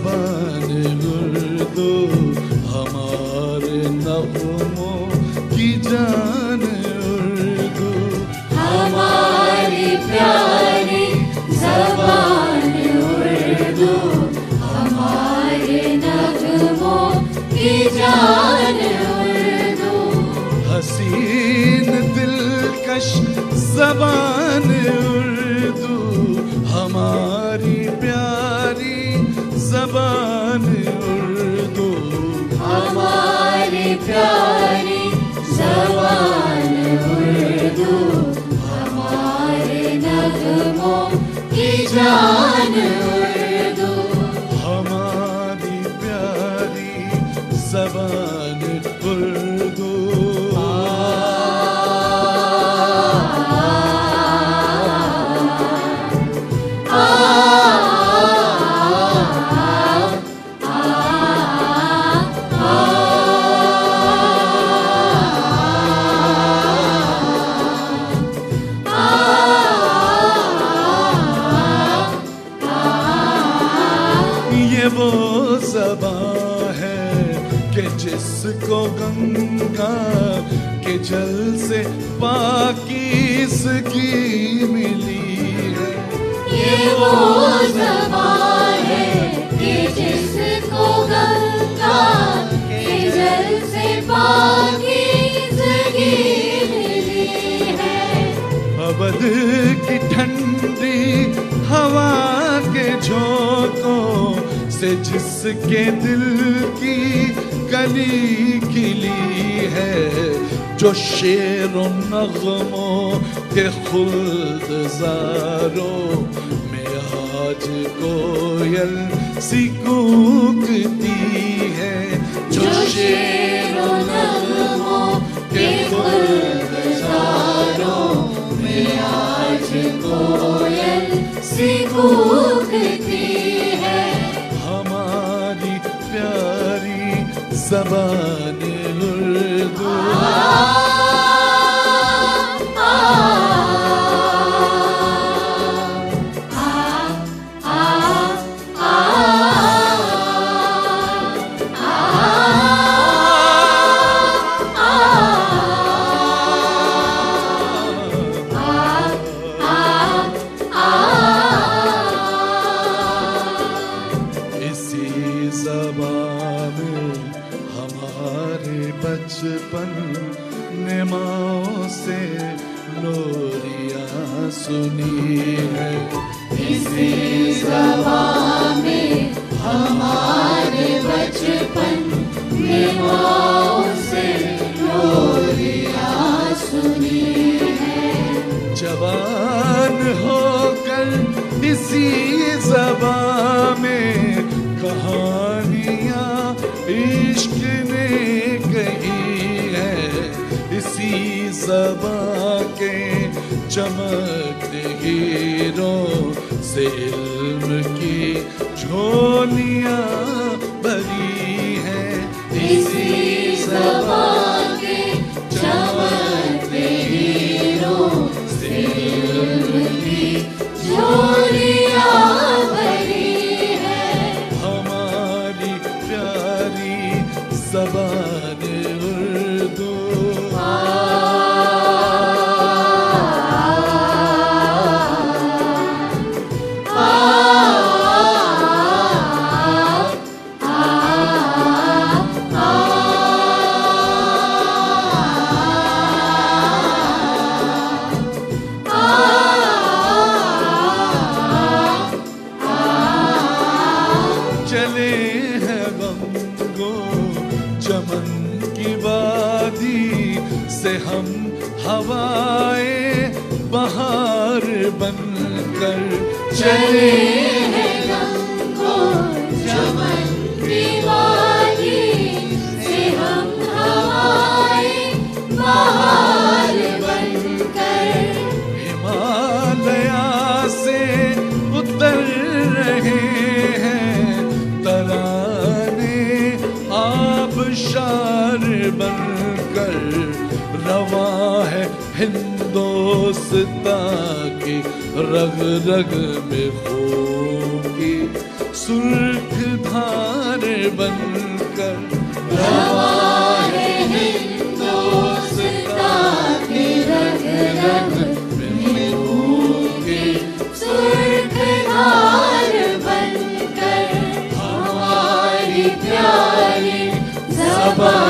ज़बान उर्दू हमारे नग़्मों की जान उर्दू। हमारी प्यारी ज़बान उर्दू हमारे नग़्मों की जान उर्दू। हसीन दिलकश ज़बान उर्दू हमारी प्यारी ज़बान उर्दू। हमारी प्यारी ज़बान उर्दू हमारे नग़्मों की जान उर्दू। हमारी प्यारी ज़बान उर्दू। ये वो ज़बां है कि जिसको गंगा के जल से पाकीज़गी मिली है। ये वो ज़बां है कि जिसको गंगा के जल से पाकीज़गी मिली है। अवध की ठंडी हवा के झोंकों से जिसके दिल की कली खिली है। जो शेरो नग़्मों के खुल्दज़ारों में आज कोयल सी कूकती है। जो शेरो नग़्मों के खुल्दज़ारों में आज कोयल सी कूकती है। हमारी प्यारी ज़बान उर्दू। बचपन ने माँ से लोरियाँ सुनी है। इसी ज़बां में हमारे बचपन ने माँ से लोरियाँ सुनी है। जवान होकर इसी ज़बां में कहानियाँ इश्क ने कही है। इसी ज़बां के चमकते हीरों से इल्म की झोलियाँ भरी हैं। इसी ज़बां के चमकते हीरों से इल्म की झोलियाँ भरी हैं। हमारी प्यारी ज़बान उर्दू। चले हैं गंगो चमन की वादी से हम हवाए बहार बनकर। चले हैं गंगो चमन की वादी से हम हवाए बहार बनकर। हिमालया से उतर रहे हैं तराने आबशार बनकर। रवा है हिंदोस्तां की रग रग में खून की सुर्ख धार बनकर रवा है हिंदुस्तान की रग रग में फूके सुर्ख धार बनकर हमारी प्यारी ज़बान